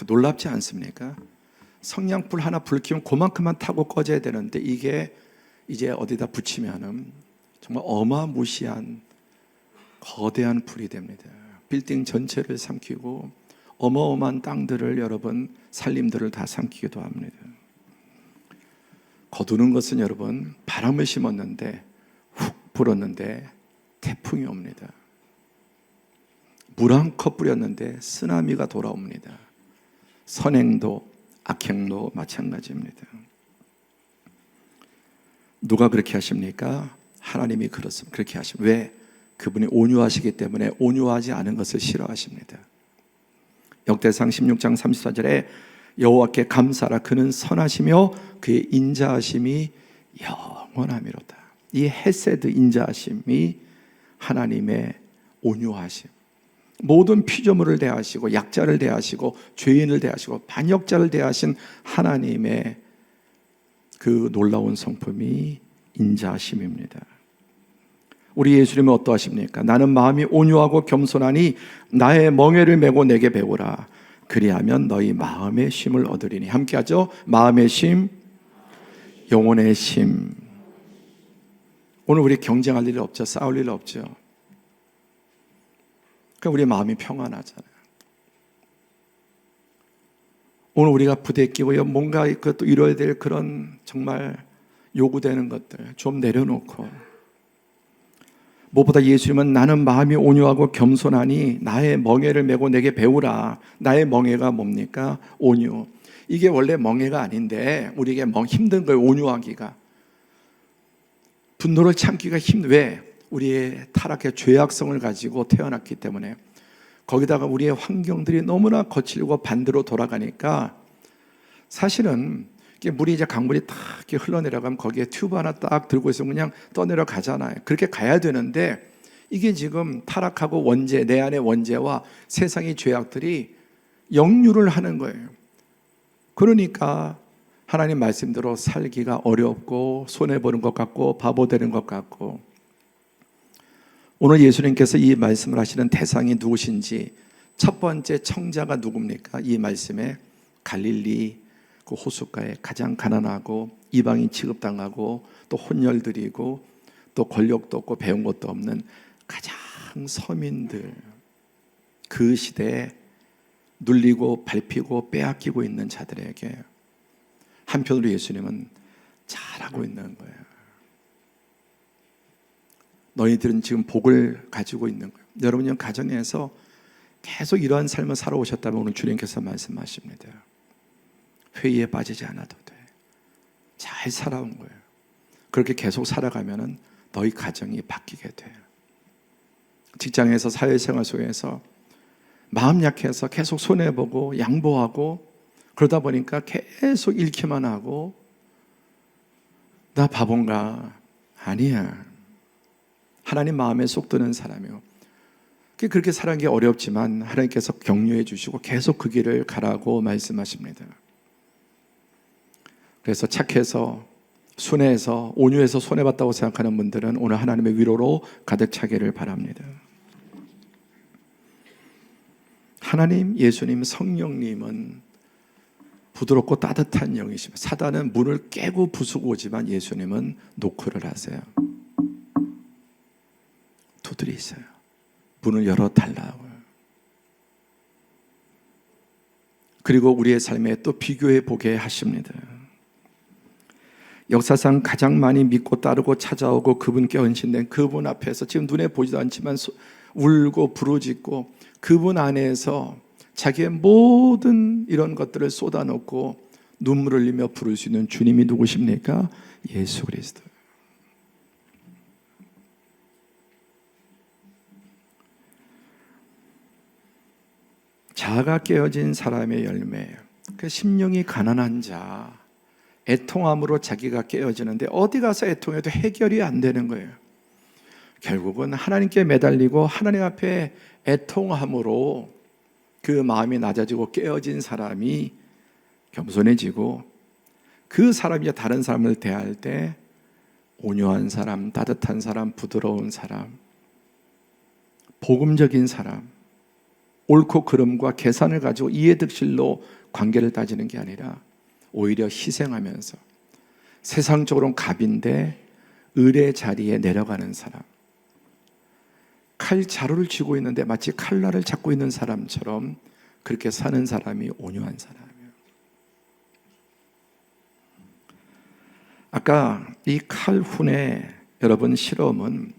놀랍지 않습니까? 성냥불 하나 불 켜면 그만큼만 타고 꺼져야 되는데 이게 이제 어디다 붙이면은 정말 어마무시한 거대한 불이 됩니다. 빌딩 전체를 삼키고 어마어마한 땅들을, 여러분 산림들을 다 삼키기도 합니다. 거두는 것은 여러분 바람을 심었는데 훅 불었는데 태풍이 옵니다. 물 한 컵 뿌렸는데 쓰나미가 돌아옵니다. 선행도 악행도 마찬가지입니다. 누가 그렇게 하십니까? 하나님이 그렇습니다. 그렇게 하십니다. 왜? 그분이 온유하시기 때문에 온유하지 않은 것을 싫어하십니다. 역대상 16장 34절에 여호와께 감사하라. 그는 선하시며 그의 인자하심이 영원하미로다. 이 헤세드 인자하심이 하나님의 온유하심, 모든 피조물을 대하시고 약자를 대하시고 죄인을 대하시고 반역자를 대하신 하나님의 그 놀라운 성품이 인자하심입니다. 우리 예수님은 어떠하십니까? 나는 마음이 온유하고 겸손하니 나의 멍에를 메고 내게 배우라. 그리하면 너희 마음의 쉼을 얻으리니. 함께 하죠. 마음의 쉼, 영혼의 쉼. 오늘 우리 경쟁할 일 없죠. 싸울 일 없죠. 그러니까 우리 마음이 평안하잖아요. 오늘 우리가 부대끼고 뭔가 또 이뤄야 될 그런 정말 요구되는 것들 좀 내려놓고, 무엇보다 예수님은 나는 마음이 온유하고 겸손하니 나의 멍에를 메고 내게 배우라. 나의 멍에가 뭡니까? 온유. 이게 원래 멍에가 아닌데 우리에게 힘든 거예요. 온유하기가. 분노를 참기가 왜? 우리의 타락의 죄악성을 가지고 태어났기 때문에. 거기다가 우리의 환경들이 너무나 거칠고 반대로 돌아가니까 사실은 물이 이제 강물이 딱 이렇게 흘러내려가면 거기에 튜브 하나 딱 들고 있으면 그냥 떠내려 가잖아요. 그렇게 가야 되는데 이게 지금 타락하고 원죄, 내 안의 원죄와 세상의 죄악들이 역류를 하는 거예요. 그러니까 하나님 말씀대로 살기가 어렵고 손해보는 것 같고 바보 되는 것 같고. 오늘 예수님께서 이 말씀을 하시는 대상이 누구신지, 첫 번째 청자가 누굽니까? 이 말씀에 갈릴리 그 호숫가에 가장 가난하고 이방인 취급당하고 또 혼혈들이고 또 권력도 없고 배운 것도 없는 가장 서민들, 그 시대에 눌리고 밟히고 빼앗기고 있는 자들에게 한편으로 예수님은 잘하고 있는 거예요. 너희들은 지금 복을 가지고 있는 거예요. 여러분 가정에서 계속 이러한 삶을 살아오셨다면 오늘 주님께서 말씀하십니다. 회의에 빠지지 않아도 돼. 잘 살아온 거예요. 그렇게 계속 살아가면 너희 가정이 바뀌게 돼. 직장에서 사회생활 속에서 마음 약해서 계속 손해보고 양보하고 그러다 보니까 계속 잃기만 하고 나 바본가? 아니야. 하나님 마음에 쏙 드는 사람이요. 그렇게 살아가는 게 어렵지만 하나님께서 격려해 주시고 계속 그 길을 가라고 말씀하십니다. 그래서 착해서 순애해서 온유해서 손해봤다고 생각하는 분들은 오늘 하나님의 위로로 가득 차기를 바랍니다. 하나님, 예수님, 성령님은 부드럽고 따뜻한 영이십니다. 사단은 문을 깨고 부수고 오지만 예수님은 노크를 하세요. 두드리세요. 문을 열어달라고요. 그리고 우리의 삶에 또 비교해 보게 하십니다. 역사상 가장 많이 믿고 따르고 찾아오고 그분께 헌신된 그분 앞에서 지금 눈에 보지도 않지만 울고 부르짖고 그분 안에서 자기의 모든 이런 것들을 쏟아놓고 눈물을 흘리며 부를 수 있는 주님이 누구십니까? 예수 그리스도. 자아가 깨어진 사람의 열매예요. 그 심령이 가난한 자, 애통함으로 자기가 깨어지는데 어디 가서 애통해도 해결이 안 되는 거예요. 결국은 하나님께 매달리고 하나님 앞에 애통함으로 그 마음이 낮아지고 깨어진 사람이 겸손해지고 그 사람이 다른 사람을 대할 때 온유한 사람, 따뜻한 사람, 부드러운 사람, 복음적인 사람, 옳고 그름과 계산을 가지고 이해득실로 관계를 따지는 게 아니라 오히려 희생하면서 세상적으로는 갑인데 을의 자리에 내려가는 사람, 칼 자루를 쥐고 있는데 마치 칼날을 잡고 있는 사람처럼 그렇게 사는 사람이 온유한 사람이에요. 아까 이 칼훈의 여러분 실험은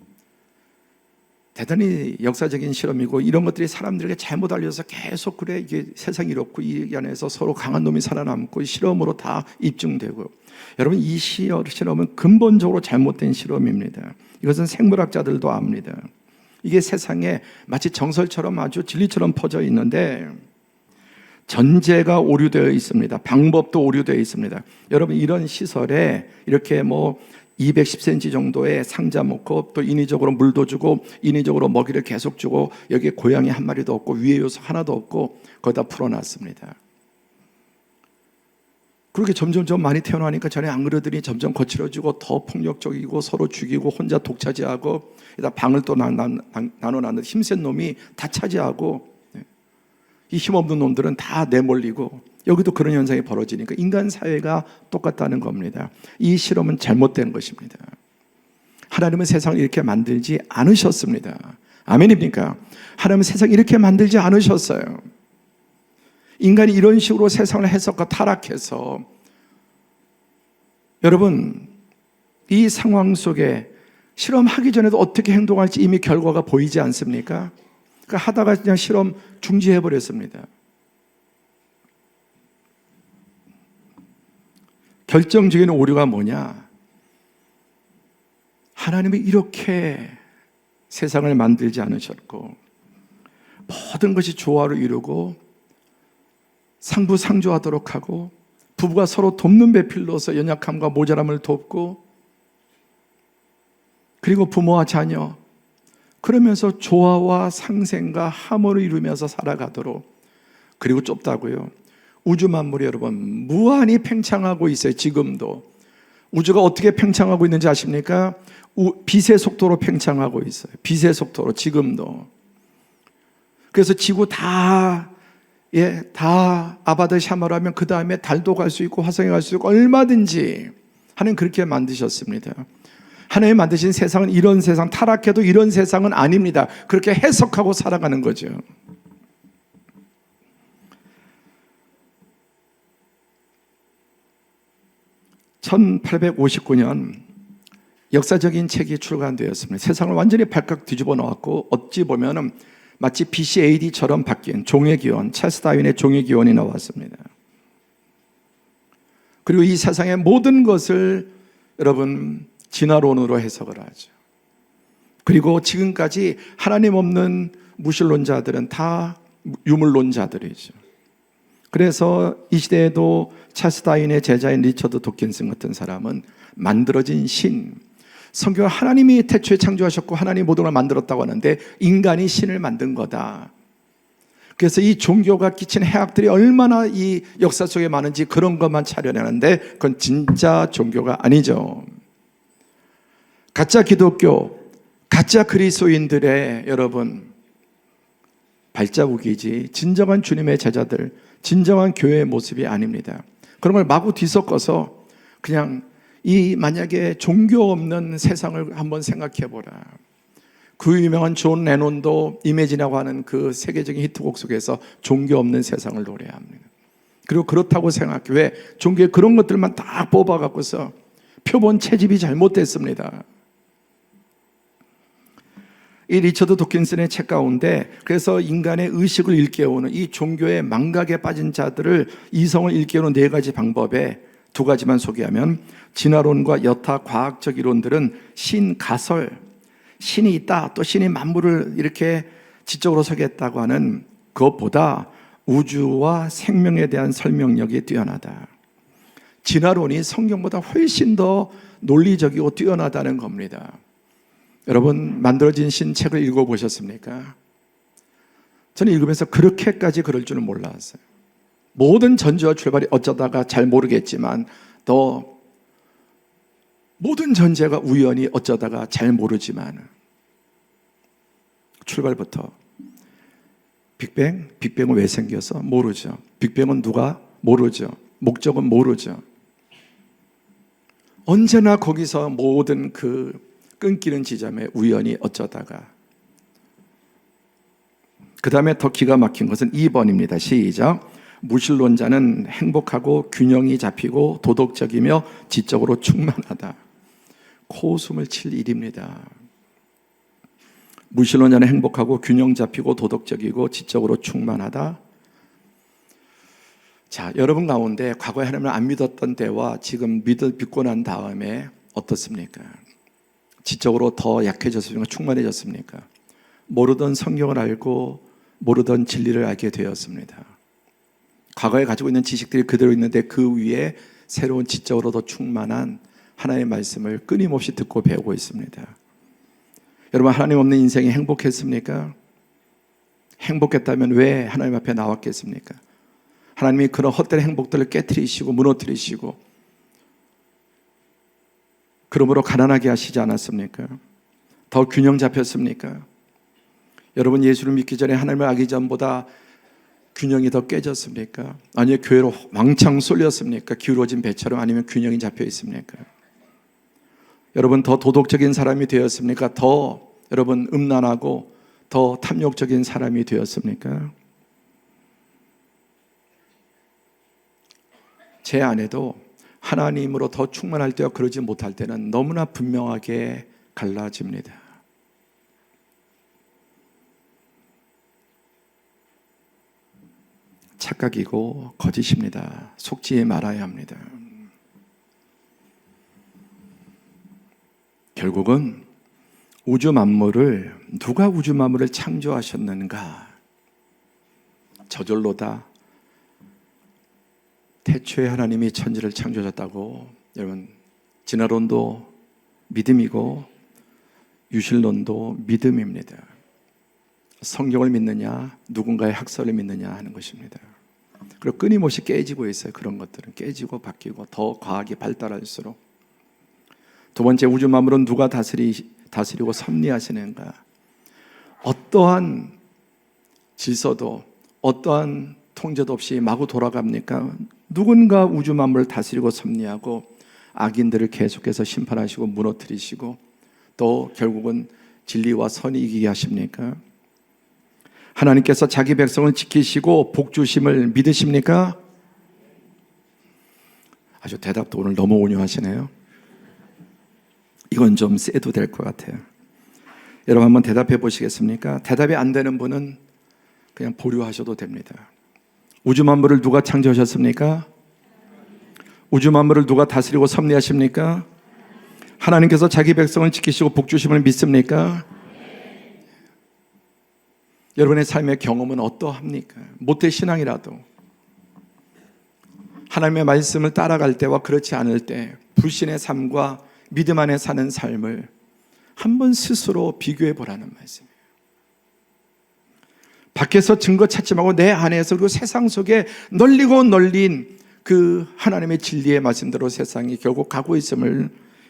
대단히 역사적인 실험이고 이런 것들이 사람들에게 잘못 알려서 계속 그래 이게 세상이 이렇고 이 안에서 서로 강한 놈이 살아남고 실험으로 다 입증되고 여러분 이 실험은 근본적으로 잘못된 실험입니다. 이것은 생물학자들도 압니다. 이게 세상에 마치 정설처럼 아주 진리처럼 퍼져 있는데 전제가 오류되어 있습니다. 방법도 오류되어 있습니다. 여러분 이런 시설에 이렇게 210cm 정도의 상자 놓고 또 인위적으로 물도 주고 인위적으로 먹이를 계속 주고 여기에 고양이 한 마리도 없고 위에 요소 하나도 없고 거기다 풀어놨습니다. 그렇게 점점 많이 태어나니까 전에 안 그러더니 점점 거칠어지고 더 폭력적이고 서로 죽이고 혼자 독차지하고 방을 또 나눠놨는데 힘센 놈이 다 차지하고 이 힘없는 놈들은 다 내몰리고 여기도 그런 현상이 벌어지니까 인간 사회가 똑같다는 겁니다. 이 실험은 잘못된 것입니다. 하나님은 세상을 이렇게 만들지 않으셨습니다. 아멘입니까? 하나님은 세상을 이렇게 만들지 않으셨어요. 인간이 이런 식으로 세상을 해석과 타락해서 여러분 이 상황 속에 실험하기 전에도 어떻게 행동할지 이미 결과가 보이지 않습니까? 그러니까 하다가 그냥 실험 중지해버렸습니다. 결정적인 오류가 뭐냐? 하나님이 이렇게 세상을 만들지 않으셨고 모든 것이 조화를 이루고 상부상조하도록 하고 부부가 서로 돕는 배필로서 연약함과 모자람을 돕고 그리고 부모와 자녀 그러면서 조화와 상생과 화목을 이루면서 살아가도록 그리고 좁다고요. 우주 만물이 여러분 무한히 팽창하고 있어요. 지금도 우주가 어떻게 팽창하고 있는지 아십니까? 빛의 속도로 팽창하고 있어요. 빛의 속도로 지금도. 그래서 지구 다 아바드 샤마로 하면 그 다음에 달도 갈 수 있고 화성에 갈 수 있고 얼마든지 하나님 그렇게 만드셨습니다. 하나님 만드신 세상은 이런 세상, 타락해도 이런 세상은 아닙니다. 그렇게 해석하고 살아가는 거죠. (1859년) 역사적인 책이 출간되었습니다. 세상을 완전히 발칵 뒤집어 놓았고 어찌 보면 마치 BC AD처럼 바뀐 종의 기원, 찰스 다윈의 종의 기원이 나왔습니다. 그리고 이 세상의 모든 것을 여러분 진화론으로 해석을 하죠. 그리고 지금까지 하나님 없는 무신론자들은 다 유물론자들이죠. 그래서 이 시대에도 찰스 다윈의 제자인 리처드 도킨슨 같은 사람은 만들어진 신, 성경 하나님이 태초에 창조하셨고 하나님이 모든 걸 만들었다고 하는데 인간이 신을 만든 거다. 그래서 이 종교가 끼친 해악들이 얼마나 이 역사 속에 많은지 그런 것만 차려내는데 그건 진짜 종교가 아니죠. 가짜 기독교, 가짜 그리스도인들의 여러분 발자국이지 진정한 주님의 제자들, 진정한 교회의 모습이 아닙니다. 그런 걸 마구 뒤섞어서 그냥 이 만약에 종교 없는 세상을 한번 생각해 보라. 그 유명한 존 레논도 이매진이라고 하는 그 세계적인 히트곡 속에서 종교 없는 세상을 노래합니다. 그리고 그렇다고 생각해. 왜? 종교에 그런 것들만 딱 뽑아갖고서 표본 채집이 잘못됐습니다. 이 리처드 도킨슨의 책 가운데 그래서 인간의 의식을 일깨우는 이 종교의 망각에 빠진 자들을 이성을 일깨우는 4가지 방법에 2가지만 소개하면 진화론과 여타 과학적 이론들은 신가설, 신이 있다, 또 신이 만물을 이렇게 지적으로 서겠다고 하는 그것보다 우주와 생명에 대한 설명력이 뛰어나다. 진화론이 성경보다 훨씬 더 논리적이고 뛰어나다는 겁니다. 여러분 만들어진 신 책을 읽어보셨습니까? 저는 읽으면서 그렇게까지 그럴 줄은 몰랐어요. 모든 전제와 출발이 어쩌다가 잘 모르겠지만 또 모든 전제가 우연히 어쩌다가 잘 모르지만 출발부터 빅뱅은 왜 생겨서 모르죠. 빅뱅은 누가 모르죠. 목적은 모르죠. 언제나 거기서 모든 그 끊기는 지점에 우연히 어쩌다가. 그 다음에 더 기가 막힌 것은 2번입니다. 시작. 무신론자는 행복하고 균형이 잡히고 도덕적이며 지적으로 충만하다. 코웃음을 칠 일입니다. 무신론자는 행복하고 균형 잡히고 도덕적이고 지적으로 충만하다. 자, 여러분 가운데 과거에 하나님을 안 믿었던 때와 지금 믿고 난 다음에 어떻습니까? 지적으로 더 약해졌습니까? 충만해졌습니까? 모르던 성경을 알고 모르던 진리를 알게 되었습니다. 과거에 가지고 있는 지식들이 그대로 있는데 그 위에 새로운 지적으로 더 충만한 하나님의 말씀을 끊임없이 듣고 배우고 있습니다. 여러분 하나님 없는 인생이 행복했습니까? 행복했다면 왜 하나님 앞에 나왔겠습니까? 하나님이 그런 헛된 행복들을 깨트리시고 무너뜨리시고 그러므로 가난하게 하시지 않았습니까? 더 균형 잡혔습니까? 여러분 예수를 믿기 전에 하나님을 알기 전보다 균형이 더 깨졌습니까? 아니면 교회로 왕창 쏠렸습니까? 기울어진 배처럼. 아니면 균형이 잡혀 있습니까? 여러분 더 도덕적인 사람이 되었습니까? 더 여러분 음란하고 더 탐욕적인 사람이 되었습니까? 제 안에도 하나님으로 더 충만할 때와 그러지 못할 때는 너무나 분명하게 갈라집니다. 착각이고 거짓입니다. 속지 말아야 합니다. 결국은 우주 만물을 누가 우주 만물을 창조하셨는가? 저절로다. 태초에 하나님이 천지를 창조하셨다고. 여러분 진화론도 믿음이고 유실론도 믿음입니다. 성경을 믿느냐 누군가의 학설을 믿느냐 하는 것입니다. 그리고 끊임없이 깨지고 있어요. 그런 것들은 깨지고 바뀌고 더 과학이 발달할수록. 2번째, 우주 만물은 누가 다스리고 섭리하시는가? 어떠한 질서도 어떠한 통제도 없이 마구 돌아갑니까? 누군가 우주 만물을 다스리고 섭리하고 악인들을 계속해서 심판하시고 무너뜨리시고 또 결국은 진리와 선이 이기게 하십니까? 하나님께서 자기 백성을 지키시고 복 주심을 믿으십니까? 아주 대답도 오늘 너무 온유하시네요. 이건 좀 세도 될 것 같아요. 여러분 한번 대답해 보시겠습니까? 대답이 안 되는 분은 그냥 보류하셔도 됩니다. 우주 만물을 누가 창조하셨습니까? 우주 만물을 누가 다스리고 섭리하십니까? 하나님께서 자기 백성을 지키시고 복주심을 믿습니까? 여러분의 삶의 경험은 어떠합니까? 모태신앙이라도 하나님의 말씀을 따라갈 때와 그렇지 않을 때 불신의 삶과 믿음 안에 사는 삶을 한번 스스로 비교해 보라는 말씀이에요. 밖에서 증거 찾지 말고 내 안에서, 그리고 세상 속에 널리고 널린 그 하나님의 진리의 말씀대로 세상이 결국 가고 있음을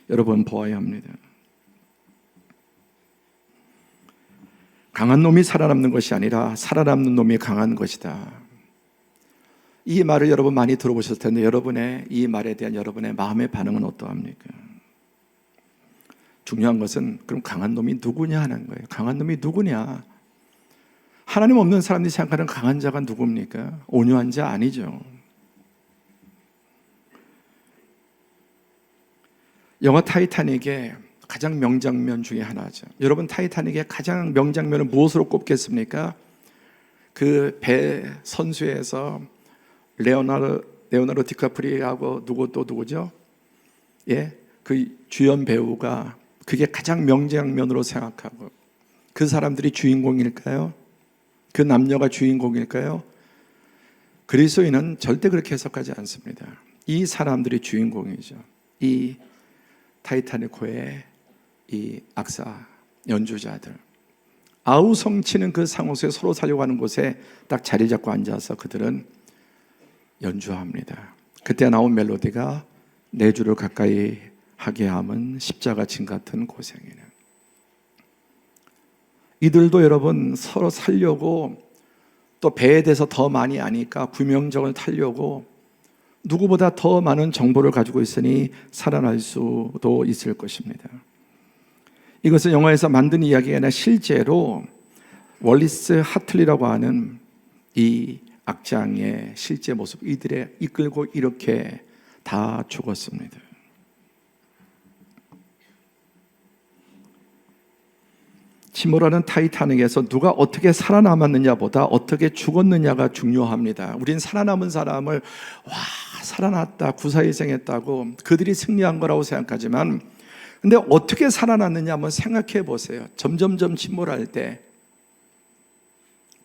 여러분 보아야 합니다. 강한 놈이 살아남는 것이 아니라 살아남는 놈이 강한 것이다. 이 말을 여러분 많이 들어보셨을 텐데 여러분의 이 말에 대한 여러분의 마음의 반응은 어떠합니까? 중요한 것은 그럼 강한 놈이 누구냐 하는 거예요. 강한 놈이 누구냐? 하나님 없는 사람들이 생각하는 강한 자가 누굽니까? 온유한 자 아니죠. 영화 타이타닉의 가장 명장면 중에 하나죠. 여러분, 타이타닉의 가장 명장면을 무엇으로 꼽겠습니까? 그 배 선수에서 레오나르도 디카프리오하고 누구죠? 예, 그 주연 배우가 그게 가장 명장면으로 생각하고, 그 사람들이 주인공일까요? 그 남녀가 주인공일까요? 그리스도인은 절대 그렇게 해석하지 않습니다. 이 사람들이 주인공이죠. 이 타이타닉호의 이 악사 연주자들, 아우성 치는 그 상호수에 서로 살려고 하는 곳에 딱 자리 잡고 앉아서 그들은 연주합니다. 그때 나온 멜로디가 내 주를 가까이 하게 함은 십자가 진 같은 고생이네. 이들도 여러분 서로 살려고, 또 배에 대해서 더 많이 아니까 구명정을 타려고 누구보다 더 많은 정보를 가지고 있으니 살아날 수도 있을 것입니다. 이것은 영화에서 만든 이야기가 아니라 실제로 월리스 하틀리라고 하는 이 악장의 실제 모습, 이들의 이끌고 이렇게 다 죽었습니다. 침몰하는 타이타닉에서 누가 어떻게 살아남았느냐보다 어떻게 죽었느냐가 중요합니다. 우린 살아남은 사람을 살아났다, 구사일생했다고 그들이 승리한 거라고 생각하지만, 근데 어떻게 살아났느냐 한번 생각해 보세요. 점점점 침몰할 때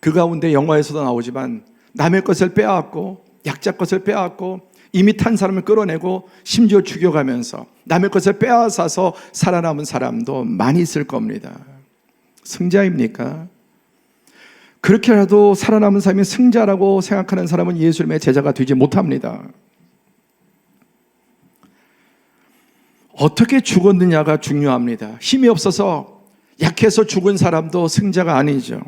그 가운데 영화에서도 나오지만 남의 것을 빼앗고, 약자 것을 빼앗고, 이미 탄 사람을 끌어내고 심지어 죽여가면서 남의 것을 빼앗아서 살아남은 사람도 많이 있을 겁니다. 승자입니까? 그렇게라도 살아남은 사람이 승자라고 생각하는 사람은 예수님의 제자가 되지 못합니다. 어떻게 죽었느냐가 중요합니다. 힘이 없어서 약해서 죽은 사람도 승자가 아니죠.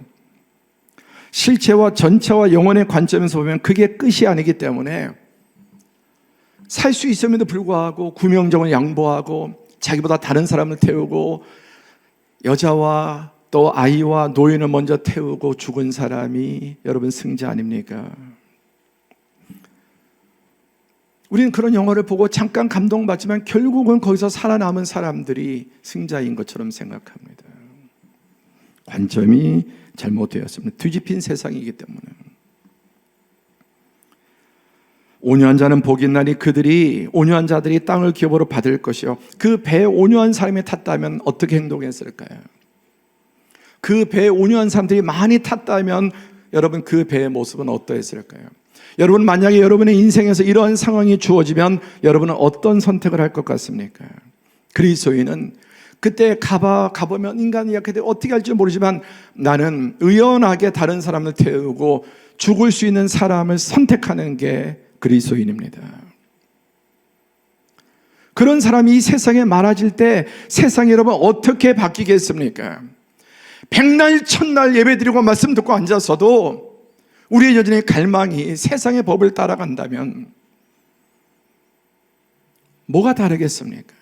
실체와 전체와 영혼의 관점에서 보면 그게 끝이 아니기 때문에 살 수 있음에도 불구하고 구명정을 양보하고 자기보다 다른 사람을 태우고 여자와 또 아이와 노인을 먼저 태우고 죽은 사람이 여러분 승자 아닙니까? 우리는 그런 영화를 보고 잠깐 감동받지만 결국은 거기서 살아남은 사람들이 승자인 것처럼 생각합니다. 관점이 잘못되었습니다. 뒤집힌 세상이기 때문에. 온유한 자는 복이 있나니 그들이, 온유한 자들이 땅을 기업으로 받을 것이요. 그 배에 온유한 사람이 탔다면 어떻게 행동했을까요? 그 배에 온유한 사람들이 많이 탔다면 여러분 그 배의 모습은 어떠했을까요? 여러분, 만약에 여러분의 인생에서 이러한 상황이 주어지면 여러분은 어떤 선택을 할 것 같습니까? 그리스도인은 그때 가보면 인간이 약해 어떻게 할지 모르지만 나는 의연하게 다른 사람을 태우고 죽을 수 있는 사람을 선택하는 게 그리스도인입니다. 그런 사람이 이 세상에 많아질 때 세상이 여러분 어떻게 바뀌겠습니까? 백날 천날 예배드리고 말씀 듣고 앉아서도 우리의 여전히 갈망이 세상의 법을 따라간다면 뭐가 다르겠습니까?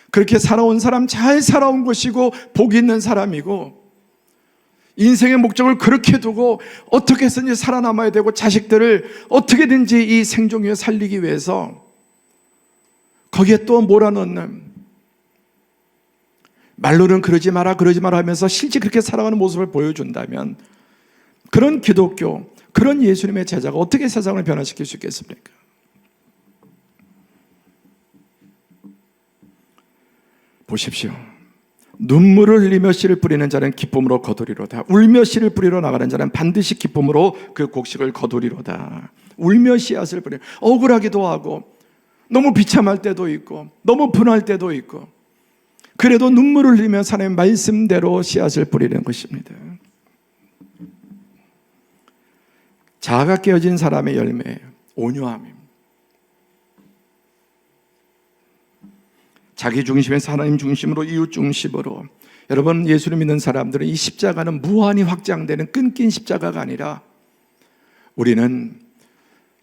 그렇게 살아온 사람 잘 살아온 것이고 복이 있는 사람이고 인생의 목적을 그렇게 두고 어떻게 해서든지 살아남아야 되고 자식들을 어떻게든지 이 생존 위에 살리기 위해서 거기에 또 몰아넣는 말로는 그러지 마라 그러지 마라 하면서 실제 그렇게 살아가는 모습을 보여준다면 그런 기독교, 그런 예수님의 제자가 어떻게 세상을 변화시킬 수 있겠습니까? 보십시오. 눈물을 흘리며 씨를 뿌리는 자는 기쁨으로 거두리로다. 울며 씨를 뿌리러 나가는 자는 반드시 기쁨으로 그 곡식을 거두리로다. 울며 씨앗을 뿌리는, 억울하기도 하고 너무 비참할 때도 있고 너무 분할 때도 있고, 그래도 눈물을 흘리며 하나님의 말씀대로 씨앗을 뿌리는 것입니다. 자아가 깨어진 사람의 열매예요. 온유함입니다. 자기 중심에서 하나님 중심으로, 이웃 중심으로. 여러분, 예수를 믿는 사람들은 이 십자가는 무한히 확장되는 끊긴 십자가가 아니라, 우리는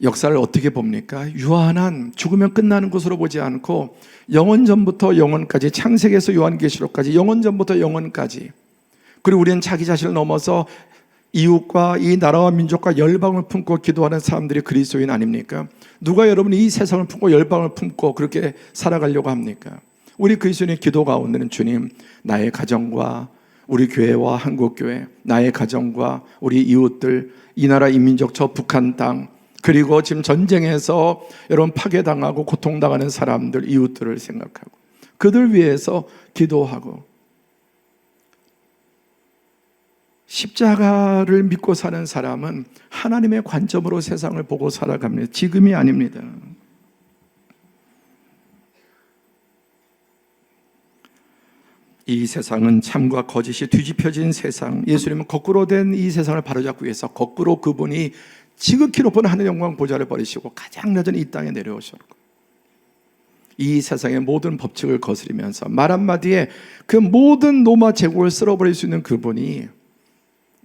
역사를 어떻게 봅니까? 유한한 죽으면 끝나는 것으로 보지 않고 영원전부터 영원까지, 창세기에서 요한계시록까지 영원전부터 영원까지, 그리고 우리는 자기 자신을 넘어서 이웃과 이 나라와 민족과 열방을 품고 기도하는 사람들이 그리스도인 아닙니까? 누가 여러분이 이 세상을 품고 열방을 품고 그렇게 살아가려고 합니까? 우리 그리스도인의 기도 가운데는, 주님, 나의 가정과 우리 교회와 한국교회, 나의 가정과 우리 이웃들, 이 나라 이 민족, 저 북한 땅, 그리고 지금 전쟁에서 여러분 파괴당하고 고통당하는 사람들, 이웃들을 생각하고 그들 위해서 기도하고, 십자가를 믿고 사는 사람은 하나님의 관점으로 세상을 보고 살아갑니다. 지금이 아닙니다. 이 세상은 참과 거짓이 뒤집혀진 세상, 예수님은 거꾸로 된 이 세상을 바로잡기 위해서 거꾸로 그분이 지극히 높은 하늘 영광 보좌를 버리시고 가장 낮은 이 땅에 내려오셨고, 이 세상의 모든 법칙을 거스리면서 말 한마디에 그 모든 노마 제국을 쓸어버릴 수 있는 그분이,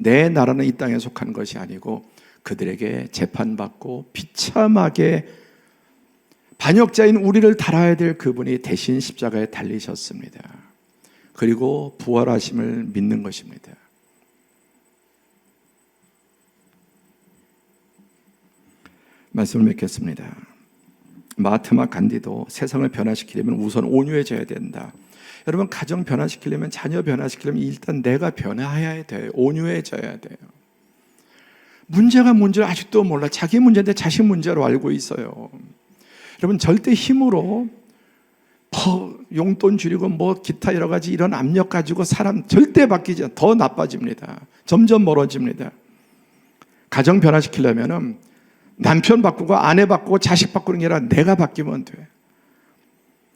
내 나라는 이 땅에 속한 것이 아니고 그들에게 재판받고 비참하게 반역자인 우리를 달아야 될 그분이 대신 십자가에 달리셨습니다. 그리고 부활하심을 믿는 것입니다. 말씀을 맺겠습니다. 마하트마 간디도 세상을 변화시키려면 우선 온유해져야 된다. 여러분, 가정 변화시키려면, 자녀 변화시키려면 일단 내가 변화해야 돼요. 온유해져야 돼요. 문제가 뭔지 아직도 몰라. 자기 문제인데 자식 문제로 알고 있어요. 여러분, 절대 힘으로 용돈 줄이고 기타 여러 가지 이런 압력 가지고 사람 절대 바뀌지 않아요. 더 나빠집니다. 점점 멀어집니다. 가정 변화시키려면 남편 바꾸고 아내 바꾸고 자식 바꾸는 게 아니라 내가 바뀌면 돼.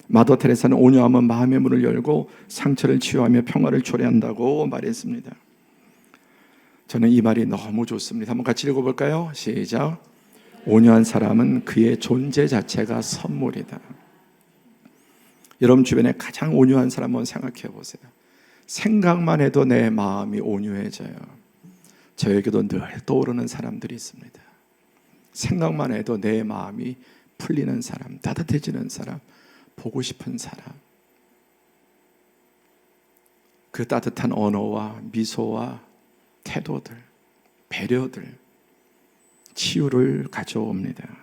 마더 테레사는 온유함은 마음의 문을 열고 상처를 치유하며 평화를 초래한다고 말했습니다. 저는 이 말이 너무 좋습니다. 한번 같이 읽어볼까요? 시작. 온유한 사람은 그의 존재 자체가 선물이다. 여러분 주변에 가장 온유한 사람 한번 생각해 보세요. 생각만 해도 내 마음이 온유해져요. 저에게도 늘 떠오르는 사람들이 있습니다. 생각만 해도 내 마음이 풀리는 사람, 따뜻해지는 사람, 보고 싶은 사람. 그 따뜻한 언어와 미소와 태도들, 배려들, 치유를 가져옵니다.